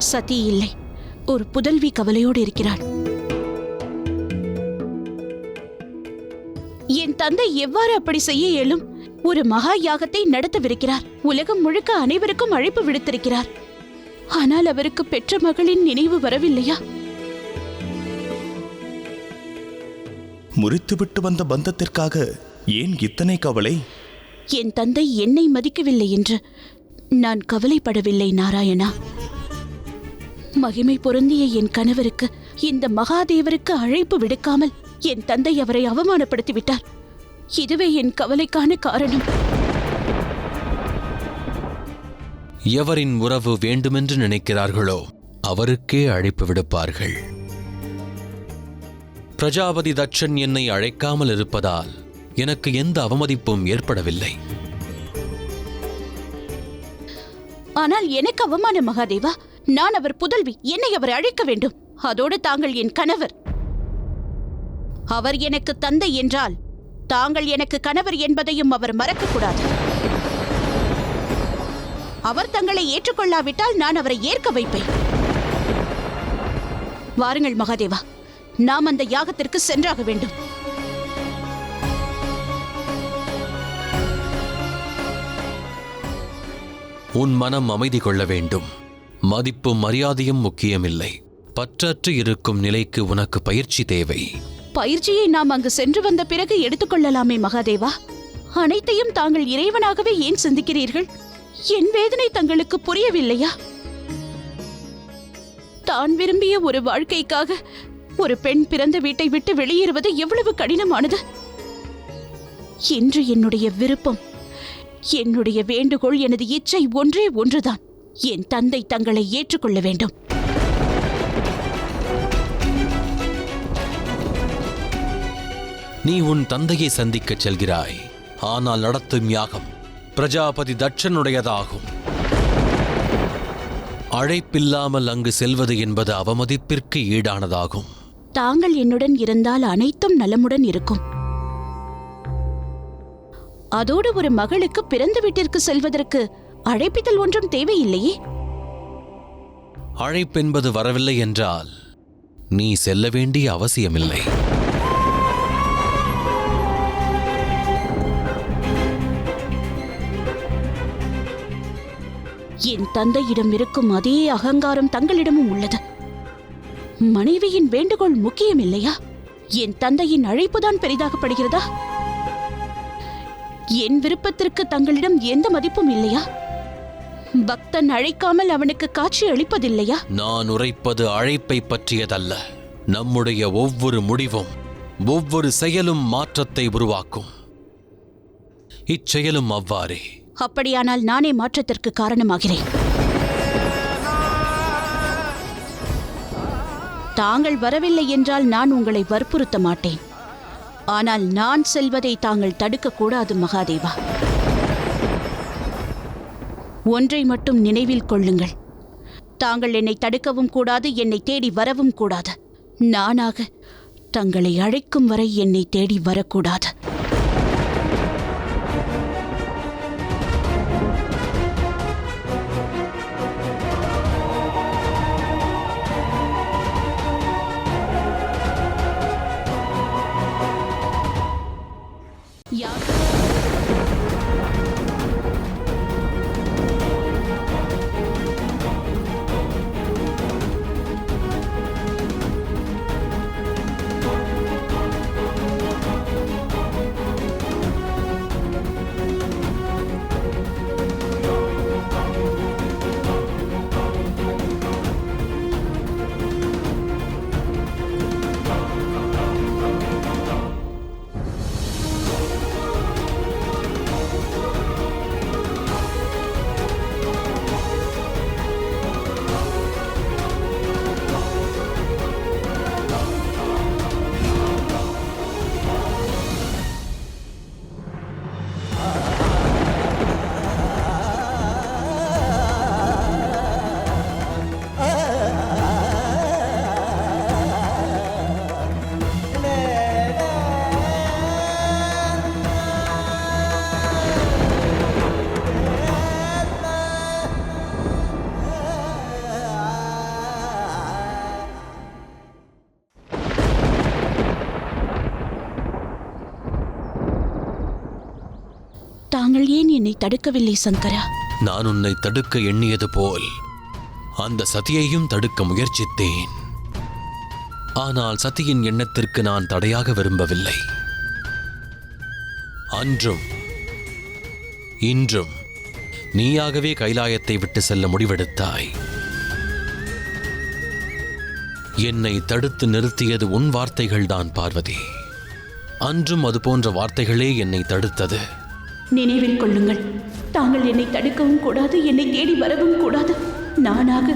சதி இல்லை, ஒரு புதல்வி கவலையோடு இருக்கிறாள். என் தந்தை எவ்வாறு அப்படி செய்ய இயலும்? ஒரு மகா யாகத்தை நடத்தவிருக்கிறார். உலகம் முழுக்க அனைவருக்கும் அழைப்பு விடுத்திருக்கிறார். ஆனால் அவருக்கு பெற்ற மகளின் நினைவு வரவில்லையா?
முறித்துவிட்டு வந்த பந்தத்திற்காக ஏன் இத்தனை கவலை?
என் தந்தை என்னை மதிக்கவில்லை என்று நான் கவலைப்படவில்லை நாராயணா. மகிமை பொருந்திய என் கணவருக்கு, இந்த மகாதேவருக்கு அழைப்பு விடுக்காமல் என் தந்தை அவரை அவமானப்படுத்திவிட்டார். இதுவே என் கவலைக்கான காரணம்.
எவரின் உறவு வேண்டுமென்று நினைக்கிறார்களோ அவருக்கே அழைப்பு விடுப்பார்கள். பிரஜாபதி தட்சன் என்னை அழைக்காமல் இருப்பதால் எனக்கு எந்த அவமதிப்பும் ஏற்படவில்லை.
ஆனால் எனக்கு அவமானம் மகாதேவா. நான் அவர் புதல்வி, என்னை அவர் அழைக்க வேண்டும். அதோடு தாங்கள் என் கணவர். அவர் எனக்கு தந்தை என்றால் தாங்கள் எனக்கு கணவர் என்பதையும் அவர் மறக்கக்கூடாது. அவர் தங்களை ஏற்றுக்கொள்ளாவிட்டால் நான் அவரை ஏற்க வைப்பேன். வாருங்கள் மகாதேவா, நாம் அந்த யாகத்திற்கு சென்றாக வேண்டும்.
உன் மனம் அமைதி கொள்ள வேண்டும். மதிப்பும் மரியாதையும் முக்கியமில்லை. பற்றற்று இருக்கும் நிலைக்கு உனக்கு பயிற்சி தேவை.
பயிற்சியை நாம் அங்கு சென்று வந்த பிறகு எடுத்துக்கொள்ளலாமே மகாதேவா. அனைத்தையும் தாங்கள் இறைவனாகவே ஏன் சிந்திக்கிறீர்கள்? என் வேதனை தங்களுக்கு புரியவில்லையா? தான் விரும்பிய ஒரு வாழ்க்கைக்காக ஒரு பெண் பிறந்த வீட்டை விட்டு வெளியேறுவது எவ்வளவு கடினமானது. இன்று என்னுடைய விருப்பம், என்னுடைய வேண்டுகோள், எனது இச்சை ஒன்றே ஒன்றுதான். என் தந்தை தங்களை ஏற்றுக்கொள்ள வேண்டும்.
நீ உன் தந்தையை சந்திக்கச் செல்கிறாய். ஆனால் நடத்தும் யாகம் பிரஜாபதி தட்சனுடையதாகும். அழைப்பில்லாமல் அங்கு செல்வது என்பது அவமதிப்பிற்கு ஈடானதாகும்.
தாங்கள் என்னுடன் இருந்தால் அனைத்தும் நலமுடன் இருக்கும். அதோடு ஒரு மகளுக்கு பிறந்த வீட்டிற்கு செல்வதற்கு அழைப்பிதழ் ஒன்றும் தேவையில்லையே.
அழைப்பென்பது வரவில்லை என்றால் நீ செல்ல வேண்டிய அவசியமில்லை.
என் தந்தையிடம் இருக்கும் அதே அகங்காரம் தங்களிடமும் உள்ளது. மனைவியின் வேண்டுகோள் முக்கியம் இல்லையா? என் தந்தையின் அழைப்புதான் பெரிதாகப்படுகிறதா? என் விருப்பத்திற்கு தங்களிடம் எந்த மதிப்பும் இல்லையா? பக்தன் அழைக்காமல் அவனுக்கு காட்சி அளிப்பதில்லையா?
நான் உரைப்பது அழைப்பை பற்றியதல்ல. நம்முடைய ஒவ்வொரு முடிவும் ஒவ்வொரு செயலும் மாற்றத்தை உருவாக்கும். இச்செயலும் அவ்வாறே.
அப்படியானால் நானே மாற்றத்திற்கு காரணமாகிறேன். தாங்கள் வரவில்லை என்றால் நான் உங்களை வற்புறுத்த மாட்டேன். ஆனால் நான் செல்வதை தாங்கள் தடுக்கக்கூடாது மகாதேவா. ஒன்றை மட்டும் நினைவில் கொள்ளுங்கள். தாங்கள் என்னை தடுக்கவும் கூடாது, என்னை தேடி வரவும் கூடாது. நானாக தங்களை அழைக்கும் வரை என்னை தேடி வரக்கூடாது. தாங்கள் ஏன் என்னை தடுக்கவில்லை சங்கரா?
நான் உன்னை தடுக்க எண்ணியது போல் அந்த சதியையும் தடுக்க முயற்சித்தேன். ஆனால் சதியின் எண்ணத்திற்கு நான் தடையாக விரும்பவில்லை. அன்றும் இன்றும் நீயாகவே கைலாயத்தை விட்டு செல்ல முடிவெடுத்தாய். என்னை தடுத்து நிறுத்தியது உன் வார்த்தைகள்தான் பார்வதி. அன்றும் அதுபோன்ற வார்த்தைகளே என்னை தடுத்தது.
நினைவில் கொள்ளுங்கள், தாங்கள் என்னை தடுக்கவும் கூடாது, என்னை தேடி வரவும் கூடாது. நானாக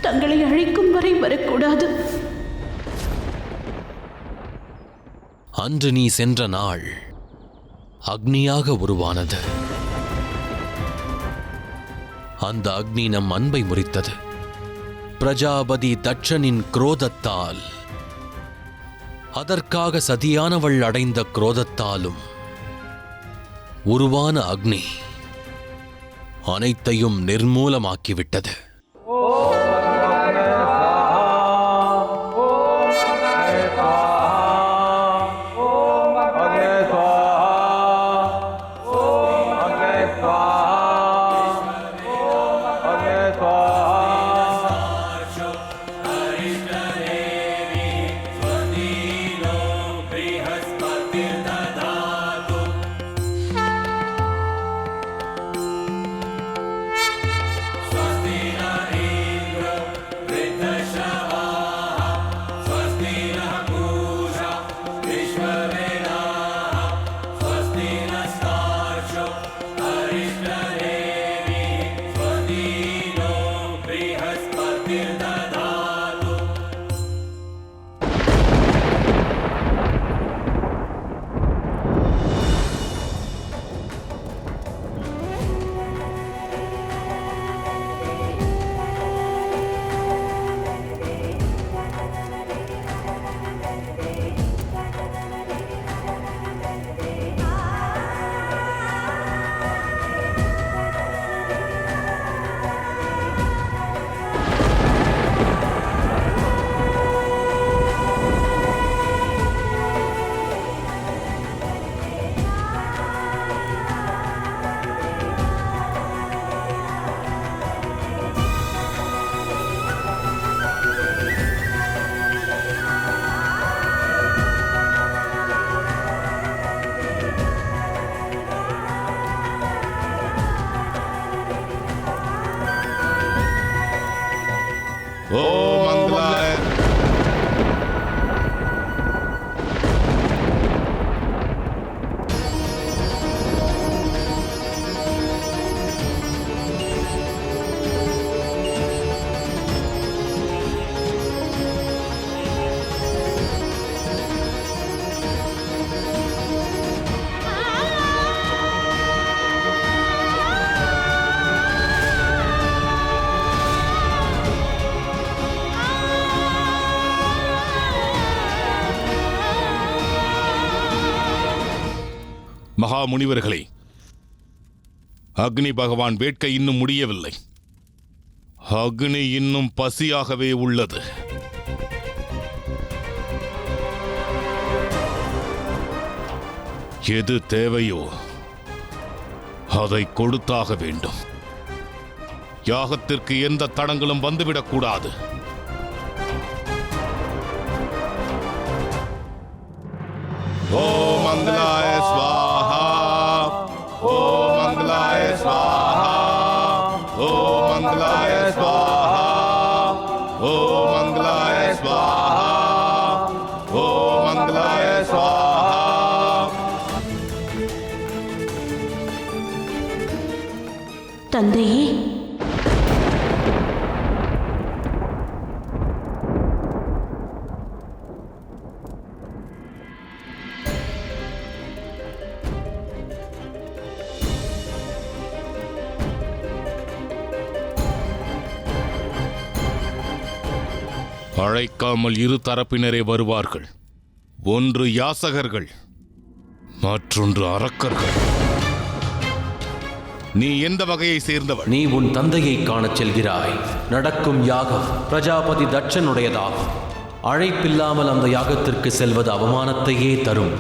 தங்களை அழைக்கும் வரை வரக்கூடாது.
அன்று நீ சென்ற நாள் அக்னியாக உருவானது. அந்த அக்னி நம் அன்பை முறித்தது. பிரஜாபதி தட்சனின் குரோதத்தால், அதற்காக சதியானவள் அடைந்த குரோதத்தாலும் உருவான அக்னி அனைத்தையும் நிர்மூலமாக்கிவிட்டது.
Swastina
மகா முனிவர்களே, அக்னி பகவான் வேட்கை இன்னும் முடியவில்லை. அக்னி இன்னும் பசியாகவே உள்ளது. எது தேவையோ அதை கொடுத்தாக வேண்டும். யாகத்திற்கு எந்த தடங்களும் வந்துவிடக்கூடாது. ஓம் மங்களாய ஸ்வாஹா, ஓம் மங்களாய ஸ்வாஹா, ஓம் மங்களாய ஸ்வாஹா, ஓம் மங்களாய ஸ்வாஹா, ஓம் மங்களாய ஸ்வாஹா.
தந்தையே,
அழைக்காமல் இரு தரப்பினரே வருவார்கள். ஒன்று யாசகர்கள், மற்றொன்று அரக்கர்கள். நீ எந்த வகையை சேர்ந்தவள்?
நீ உன் தந்தையை காணச் செல்கிறாய். நடக்கும் யாகம் பிரஜாபதி தட்சனுடையதாகும். அழைப்பில்லாமல் அந்த யாகத்திற்கு செல்வது அவமானத்தையே தரும்.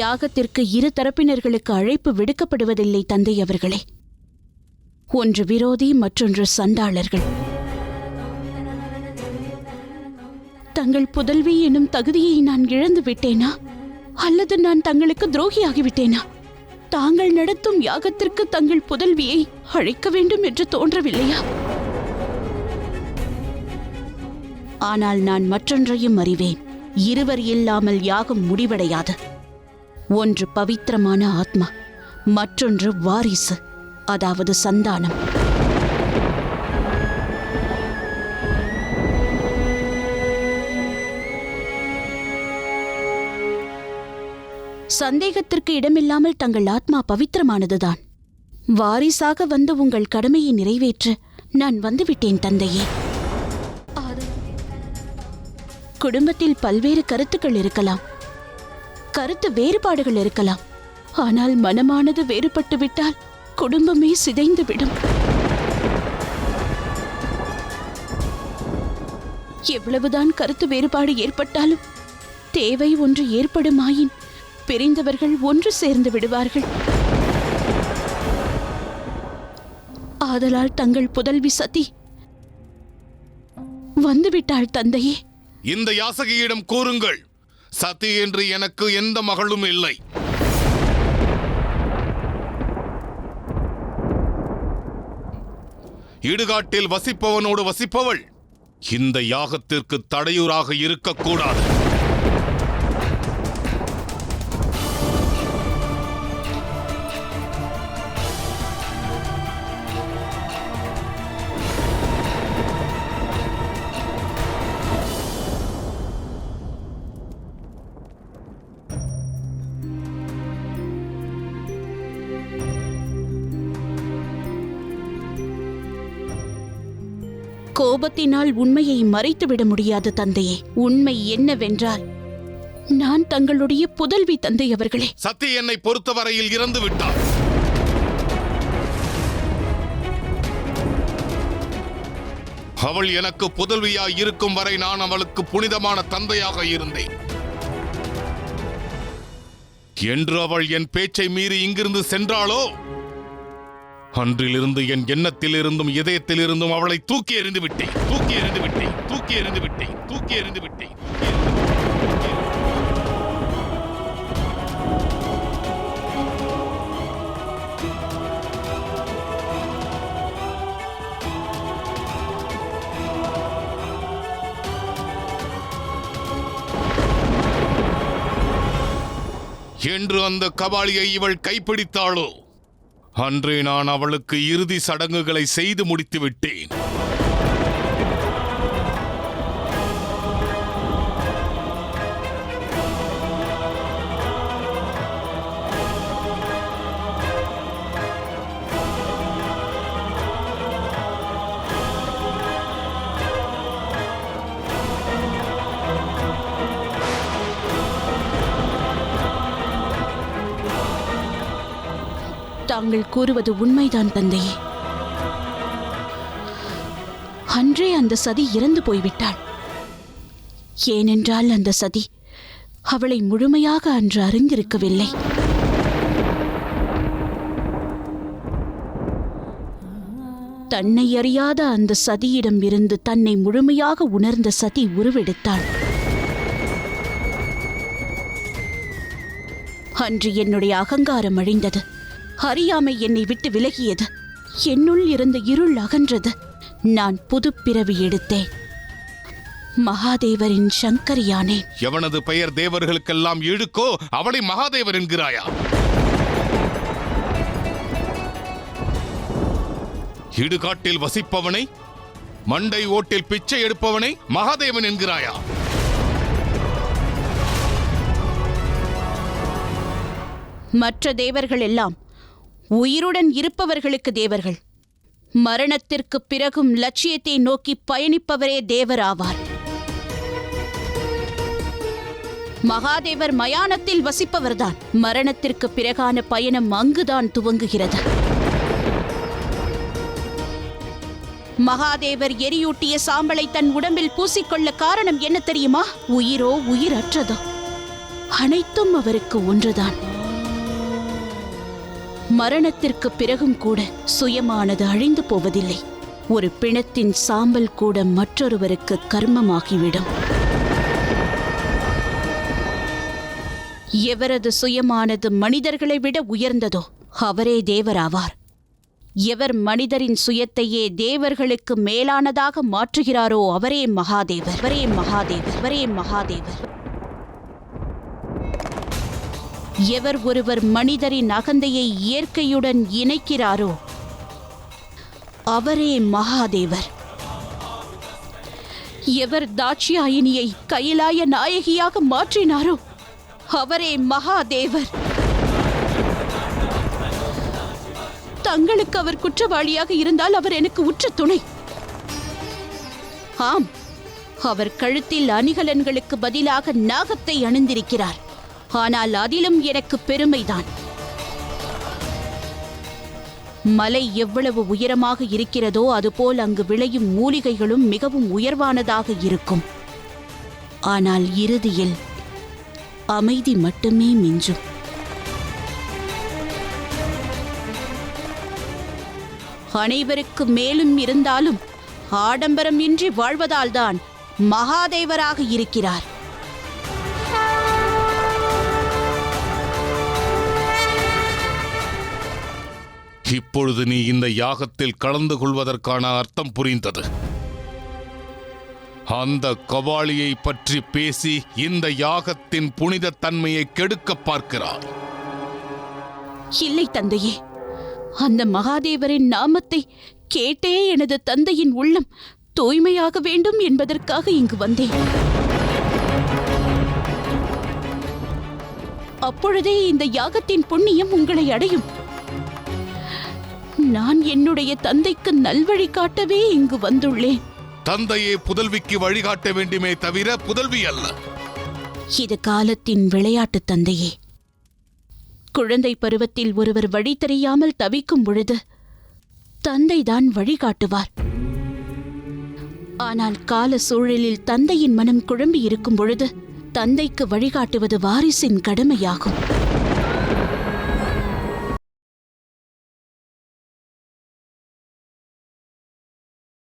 யாகத்திற்கு இரு தரப்பினர்களுக்கு அழைப்பு விடுக்கப்படுவதில்லை தந்தை அவர்களே. ஒன்று விரோதி, மற்றொன்று சண்டாளர்கள். தங்கள் புதல்வி எனும் தகுதியை நான் இழந்து விட்டேனா, அல்லது நான் தங்களுக்கு துரோகியாகிவிட்டேனா? தாங்கள் நடத்தும் யாகத்திற்கு தங்கள் புதல்வியை அழைக்க வேண்டும் என்று தோன்றவில்லையா? ஆனால் நான் மற்றொன்றையும் அறிவேன். இருவர் இல்லாமல் யாகம் முடிவடையாது. ஒன்று பவித்திரமான ஆத்மா, மற்றொன்று வாரிசு, அதாவது சந்தானம். சந்தேகத்திற்கு இடமில்லாமல் தங்கள் ஆத்மா பவித்திரமானதுதான். வாரிசாக வந்து உங்கள் கடமையை நிறைவேற்ற நான் வந்துவிட்டேன் தந்தையே. குடும்பத்தில் பல்வேறு கருத்துக்கள் இருக்கலாம், கருத்து வேறுபாடுகள் இருக்கலாம். ஆனால் மனமானது வேறுபட்டு விட்டால் குடும்பமே சிதைந்துவிடும். எவ்வளவுதான் கருத்து வேறுபாடு ஏற்பட்டாலும் தேவை ஒன்று ஏற்படுமாயின் பிரிந்தவர்கள் ஒன்று சேர்ந்து விடுவார்கள். ஆதலால் தங்கள் புதல்வி சதி வந்துவிட்டாள் தந்தையே.
இந்த யாசகியிடம் கூறுங்கள், சதி என்று எனக்கு எந்த மகளும் இல்லை. இடுகாட்டில் வசிப்பவனோடு வசிப்பவள் இந்த யாகத்திற்கு தடையூறாக இருக்கக்கூடாது.
கோபத்தினால் உண்மையை மறைத்துவிட முடியாது தந்தையே. உண்மை என்னவென்றால் நான் தங்களுடைய புதல்வி தந்தை அவர்களே.
சத்தி என்னை பொறுத்தவரையில் இறந்து விட்டார். அவள் எனக்கு புதல்வியாய் இருக்கும் வரை நான் அவளுக்கு புனிதமான தந்தையாக இருந்தேன். என்று அவள் என் பேச்சை மீறி இங்கிருந்து சென்றாளோ, அன்றிலிருந்து என் எண்ணத்திலிருந்தும் இதயத்திலிருந்தும் அவளை தூக்கி எறிந்து விட்டேன், தூக்கி எறிந்து விட்டேன், தூக்கி எறிந்து விட்டேன், தூக்கி எறிந்து விட்டேன். என்று அந்த கபாலியை இவள் கைப்பிடித்தாளோ, அன்றே நான் அவளுக்கு இறுதி சடங்குகளை செய்து முடித்து விட்டேன்.
தாங்கள் கூறுவது உண்மைதான் தந்தையே. அன்றே அந்த சதி இறந்து போய்விட்டாள். ஏனென்றால் அந்த சதி அவளை முழுமையாக அன்று அறிந்திருக்கவில்லை. தன்னை அறியாத அந்த சதியிடம் இருந்து தன்னை முழுமையாக உணர்ந்த சதி உருவெடுத்தாள். அன்று என்னுடைய அகங்காரம் அழிந்தது. அறியாமை என்னை விட்டு விலகியது. என்னுள் இருந்த இருள் அகன்றது. நான் புதுப்பிறவி எடுத்தேன். மகாதேவரின் சங்கரியானேன்.
எவனது பெயர் தேவர்களுக்கெல்லாம் இழுக்கோ அவனை மகாதேவர் என்கிறாயா? இடுகாட்டில் வசிப்பவனை, மண்டை ஓட்டில் பிச்சை எடுப்பவனை மகாதேவன் என்கிறாயா?
மற்ற தேவர்கள் எல்லாம் உயிருடன் இருப்பவர்களுக்கு தேவர்கள். மரணத்திற்கு பிறகும் லட்சியத்தை நோக்கி பயணிப்பவரே தேவர் ஆவார். மகாதேவர் மயானத்தில் வசிப்பவர்தான். மரணத்திற்கு பிறகான பயணம் அங்குதான் துவங்குகிறது. மகாதேவர் எரியூட்டிய சாம்பலை தன் உடம்பில் பூசிக்கொள்ள காரணம் என்ன தெரியுமா? உயிரோ உயிரற்றதோ அனைத்தும் அவருக்கு ஒன்றுதான். மரணத்திற்கு பிறகும் கூட சுயமானது அழிந்து போவதில்லை. ஒரு பிணத்தின் சாம்பல் கூட மற்றொருவருக்கு கர்மமாகிவிடும். எவரது சுயமானது மனிதர்களை விட உயர்ந்ததோ அவரே தேவராவார். எவர் மனிதரின் சுயத்தையே தேவர்களுக்கு மேலானதாக மாற்றுகிறாரோ அவரே மகாதேவர். அவரே மகாதேவர். அவரே மகாதேவர். எவர் ஒருவர் மனிதரின் அகந்தையை இயற்கையுடன் இணைக்கிறாரோ அவரே மகாதேவர். எவர் தாட்சியாயினியை கைலாய நாயகியாக மாற்றினாரோ அவரே மகாதேவர். தங்களுக்கு அவர் குற்றவாளியாக இருந்தால் அவர் எனக்கு உற்ற துணை. ஆம், அவர் கழுத்தில் அணிகலன்களுக்கு பதிலாக நாகத்தை அணிந்திருக்கிறார். ஆனால் அதிலும் எனக்கு பெருமைதான். மலை எவ்வளவு உயரமாக இருக்கிறதோ அதுபோல் அங்கு விளையும் மூலிகைகளும் மிகவும் உயர்வானதாக இருக்கும். ஆனால் இறுதியில் அமைதி மட்டுமே மிஞ்சும். அனைவருக்கு மேலும் இருந்தாலும் ஆடம்பரம் இன்றி வாழ்வதால்தான் மகாதேவராக இருக்கிறார்.
இப்பொழுது நீ இந்த யாகத்தில் கலந்து கொள்வதற்கான அர்த்தம் புரிந்தது. அந்த கபாலியை பற்றி பேசி இந்த யாகத்தின் புனித தன்மையை கெடுக்க பார்க்கிறார்.
இல்லை தந்தையே, அந்த மகாதேவரின் நாமத்தை கேட்டே எனது தந்தையின் உள்ளம் தூய்மையாக வேண்டும் என்பதற்காக இங்கு வந்தேன். அப்பொழுதே இந்த யாகத்தின் புண்ணியம் உங்களை அடையும். நான் என்னுடைய தந்தைக்கு நல்வழி காட்டவே இங்கு வந்துள்ளேன்.
தந்தையே புதல்விக்கு வழிகாட்ட வேண்டுமே தவிர புதல்வி அல்ல.
இது காலத்தின் விளையாட்டு தந்தையே. குழந்தை பருவத்தில் ஒருவர் வழி தெரியாமல் தவிக்கும் பொழுது தந்தைதான் வழிகாட்டுவார். ஆனால் கால சூழலில் தந்தையின் மனம் குழம்பி இருக்கும் பொழுது தந்தைக்கு வழிகாட்டுவது வாரிசின் கடமையாகும்.